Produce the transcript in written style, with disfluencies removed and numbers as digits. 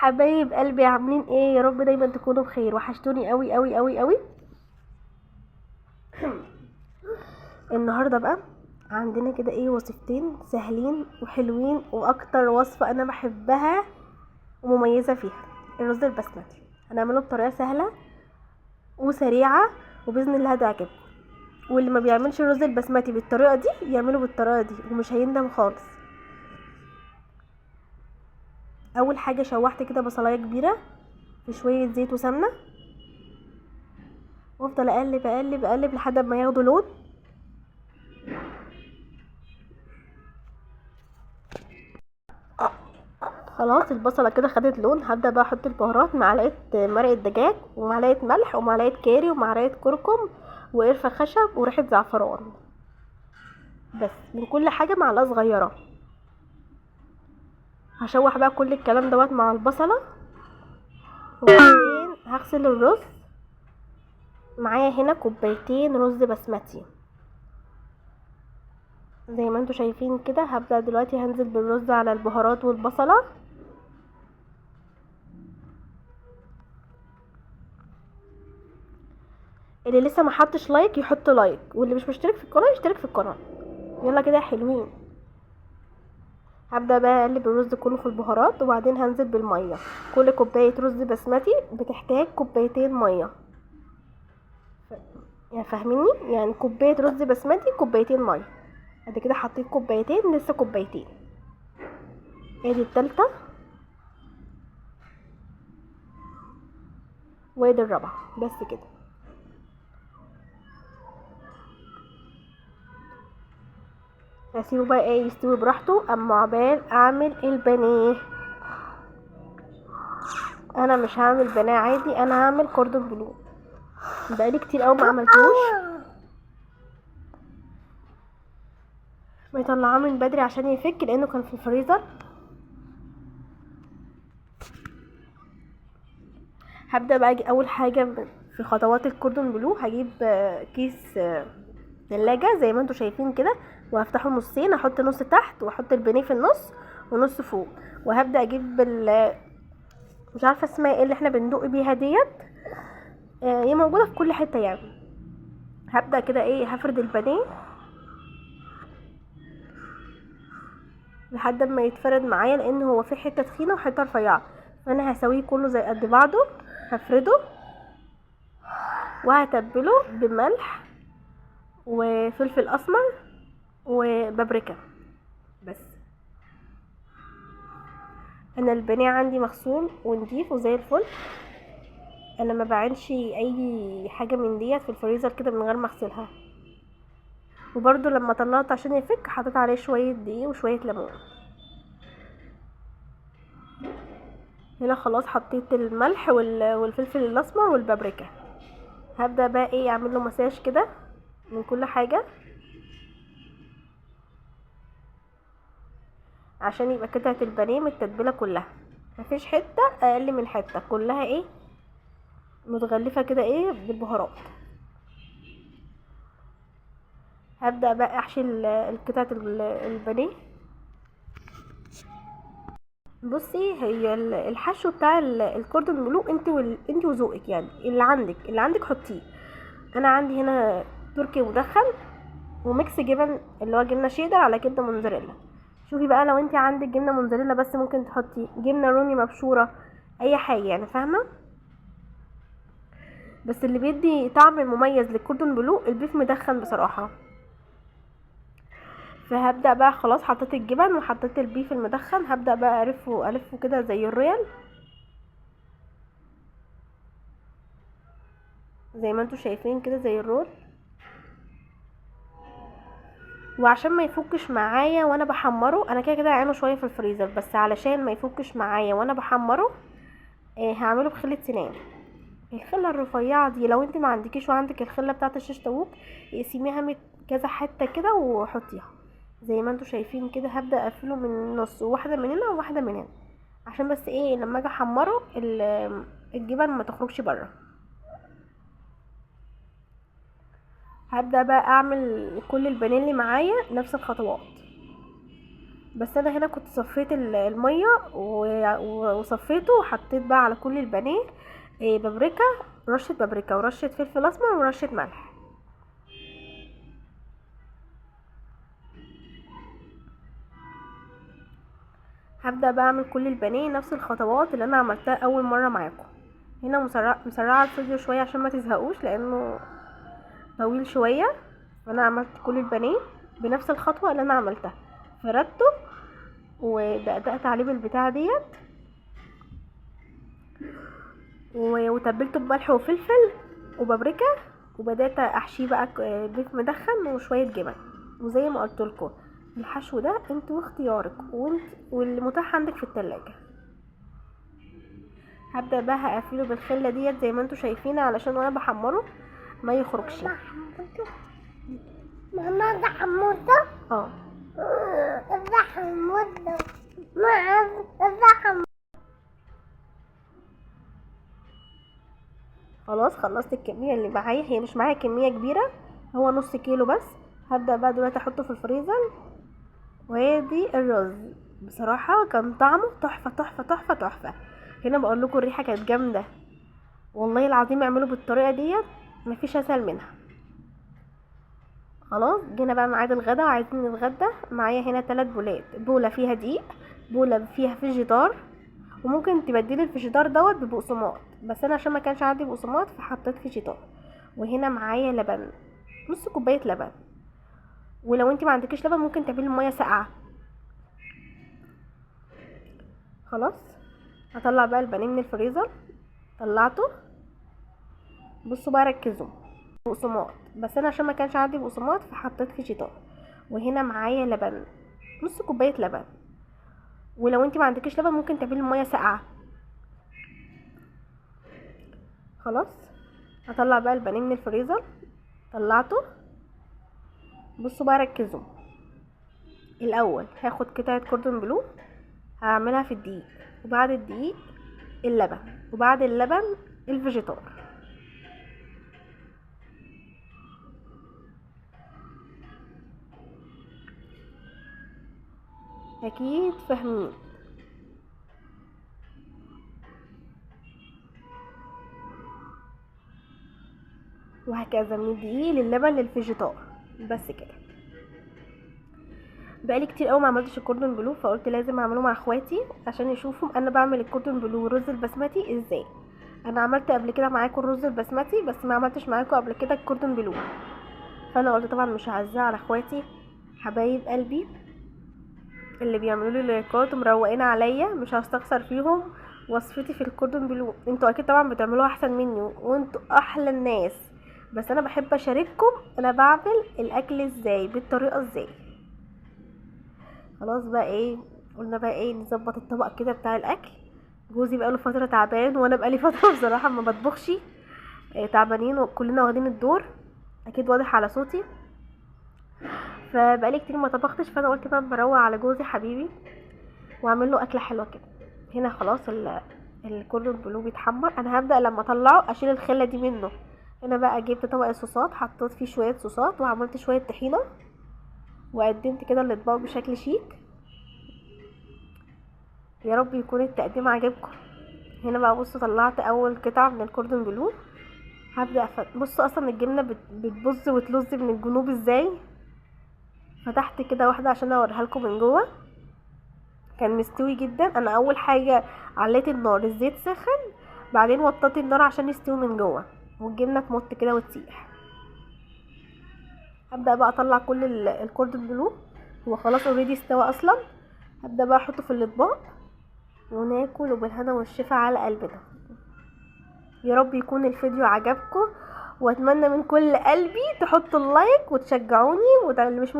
حبايب قلبي عاملين ايه؟ يا رب دايما تكونوا بخير. وحشتوني قوي قوي قوي قوي. النهارده بقى عندنا كده ايه وصفتين سهلين وحلوين، واكتر وصفه انا بحبها ومميزه فيها الرز البسمتي. هنعمله بطريقه سهله وسريعه، وباذن الله هتعجبكم. واللي ما بيعملش الرز البسمتي بالطريقه دي يعمله بالطريقه دي ومش هيندم خالص. اول حاجه شوحت كده بصلايه كبيره في شويه زيت وسمنه، وافضل اقلب اقلب اقلب لحد ما ياخدوا لون. خلاص البصله كده خدت لون، هبدا بقى احط البهارات: معلقه مرقه دجاج، ومعلقه ملح، ومعلقه كاري، ومعلقه كركم، وقرفه خشب، وريحه زعفران. بس من كل حاجه معلقه صغيره. هشوح بقى كل الكلام دوت مع البصله، وبعدين هغسل الرز. معايا هنا كوبايتين رز بسمتي زي ما انتوا شايفين كده. هبدا دلوقتي هنزل بالرز على البهارات والبصله. اللي لسه ما حطش لايك يحط لايك، واللي مش مشترك في القناه يشترك في القناه. يلا كده يا حلوين. هبدا بقى اقلب الرز كله في البهارات، وبعدين هنزل بالميه. كل كوبايه رز بسمتي بتحتاج كوبايتين ميه، يعني فاهميني؟ يعني كوبايه رز بسمتي كوبايتين ميه. بعد كده حطيت كوبايتين، لسه كوبايتين. ادي التالتة، وادي الرابعه. بس كده. هسيبه بقى ايه يستوي براحته، اما عقبال اعمل البانيه. انا مش هعمل بانيه عادي، انا هعمل كوردون بلو. بقالي كتير قوي ما عملتوش، مطلعاه من بدري عشان يفك لانه كان في الفريزر. هبدا بقى اول حاجه في خطوات الكوردون بلو. هجيب كيس ثلاجه زي ما انتوا شايفين كده، وهفتحه نصين، احط نص تحت واحط البانيه في النص ونص فوق. وهبدا اجيب مش عارفه اسمها ايه اللي احنا بندق بيها ديت، هي موجوده في كل حته يعني. هبدا كده ايه هفرد البانيه لحد ما يتفرد معايا، لان هو في حته تخينه وحته رفيعه، فانا هسويه كله زي قد بعضه. هفرده وهتبله بملح وفلفل اسمر وبابريكا. بس انا البانيه عندي مغسول ونضيف وزي الفل. انا ما بعينش اي حاجه من ديت في الفريزر كده من غير ما اغسلها. وبرده لما طلعت عشان يفك حطيت عليه شويه دقيق وشويه ليمون. هنا خلاص حطيت الملح والفلفل الاسمر والبابريكا. هبدا بقى ايه اعمل له مساج كده من كل حاجه، عشان يبقى قطعه البانيه متتبله كلها، مفيش حته اقل من حته، كلها ايه متغلفه كده ايه بالبهارات. هبدا بقى احشي القطعه البانيه. بصي، هي الحشو بتاع الكوردون بلو انت وذوقك، يعني اللي عندك حطيه. انا عندي هنا تركي مدخن وميكس جبن، اللي هو جبنه شيدر على جبنه موتزاريلا. شوفي بقى لو انت عندك جبنه موتزاريلا بس ممكن تحطي جبنه رومي مبشوره، اي حاجه يعني، فاهمه؟ بس اللي بيدي طعم مميز للكوردون بلو البيف مدخن بصراحه. فهبدا بقى خلاص حطيت الجبن وحطيت البيف المدخن. هبدا بقى الفه كده زي الريال، زي ما انتوا شايفين كده زي الرول. وعشان ما يفكش معايا وانا بحمره، انا كده كده عينه شويه في الفريزر، بس علشان ما يفكش معايا وانا بحمره هعمله بخله سنان. الخله الرفيعه دي لو انت ما عندكيش وعندك الخله بتاعه الشيش طاووق، اقسميها كذا حته كده وحطيها زي ما انتوا شايفين كده. هبدا اقفله من النص، واحده من هنا وواحده من هنا، عشان بس ايه لما اجي احمره الجبن ما تخرجش بره. هبدا بقى اعمل كل البانيه اللي معايا نفس الخطوات. بس انا هنا كنت صفيت الميه وصفيته وحطيت بقى على كل البانيه بابريكا، رشه بابريكا ورشه فلفل اسمر ورشه ملح. هبدا بقى اعمل كل البانيه نفس الخطوات اللي انا عملتها اول مره معاكم. هنا مسرعه الفيديو شويه عشان ما تزهقوش لانه طويل شويه. فانا عملت كل البانيه بنفس الخطوه اللي انا عملتها، فردته ودقدقت عليه بالبتاعه ديت وتبلته بملح وفلفل وبابريكا، وبدات احشيه بقى بيف مدخن وشويه جبن. وزي ما قلت لكم الحشو ده انت واختيارك واللي متاح عندك في التلاجة. هبدا بقى هقفله بالخله ديت زي ما انتوا شايفين علشان وانا بحمره ما يخرجش. ماما ده حموده. ده حموده. خلاص خلصت الكميه اللي معايا، هي مش معايا كميه كبيره، هو نص كيلو بس. هبدا بقى دلوقتي احطه في الفريزر. وادي الرز بصراحه كان طعمه تحفه تحفه تحفه تحفه. هنا بقول لكم الريحه كانت جامده والله العظيم، اعملوا بالطريقه ديت مفيش اسهل منها. خلاص جينا بقى ميعاد الغدا وعايزين نتغدى. معايا هنا 3 بولات، بوله فيها دقيق، بوله فيها فيجيتار، وممكن تبدلي الفيجيتار دوت ببقسماط، بس انا عشان ما كانش عندي بقسماط فحطيت فيجيتار. وهنا معايا لبن، نص كوبايه لبن، ولو انت ما عندكيش لبن ممكن تعملي الميه ساقعه. خلاص هطلع بقى البانيه من الفريزر، طلعته. بصوا بقى ركزوا، بقسماط، بس انا عشان ما كانش عندي بقسماط فحطيت فيجيتار. وهنا معايا لبن، نص كوبايه لبن، ولو انت ما عندكيش لبن ممكن تعملي الميه ساقعه. خلاص هطلع بقى البانيه من الفريزر، طلعته. بصوا بقى ركزوا، الاول هاخد قطعه كوردون بلو هعملها في الدقيق، وبعد الدقيق اللبن، وبعد اللبن الفيجيتار. اكيد فاهمين. وهكذا من الدقيق للبن للفيجيتار، بس كده. بقالي كتير قوي ما عملتش الكوردون بلو، فقلت لازم اعمله مع اخواتي عشان يشوفوا انا بعمل الكوردون بلو والرز البسمتي ازاي. انا عملت قبل كده معاكم الرز البسمتي بس ما عملتش معاكم قبل كده الكوردون بلو، فانا قلت طبعا مش هعزها على اخواتي حبايب قلبي اللي بيعملوا لي لايكات ومروقين عليا، مش هستخسر فيهم وصفتي في الكوردون بلو. انتوا اكيد طبعا بتعملوها احسن مني وانتوا احلى الناس، بس انا بحب اشارككم انا بعمل الاكل ازاي بالطريقه ازاي. خلاص بقى ايه، قلنا بقى ايه نظبط الطبق كده بتاع الاكل. جوزي بقاله فتره تعبان وانا بقالي فتره بصراحه ما بطبخش، تعبانين وكلنا واخدين الدور، اكيد واضح على صوتي. فبقالي كتير ما طبختش، فانا قلت بقى بروق على جوزي حبيبي واعمل له اكله حلوه كده. هنا خلاص الكوردون بلو بيتحمر، انا هبدا لما اطلعه اشيل الخله دي منه. هنا بقى جبت طبق الصوصات، حطيت فيه شويه صوصات وعملت شويه طحينه وقدمت كده الاطباق بشكل شيك. يا رب يكون التقديم عجبكم. هنا بقى بصوا طلعت اول قطعه من الكوردون بلو. هبدا بصوا اصلا الجبنه بتبظ وتلز من الجنوب ازاي. فتحت كده واحده عشان اوريها لكم من جوه، كان مستوي جدا. انا اول حاجه عليت النار، الزيت سخن، بعدين وطيت النار عشان يستوي من جوه والجبنه تمط كده وتسيح. هبدا بقى اطلع كل الكوردون بلو، هو خلاص اوريدي استوى اصلا. هبدا بقى احطه في الاطباق وناكل وبالهنا والشفا على قلبنا. يا رب يكون الفيديو عجبكم، واتمنى من كل قلبي تحطوا اللايك وتشجعوني، واللي مش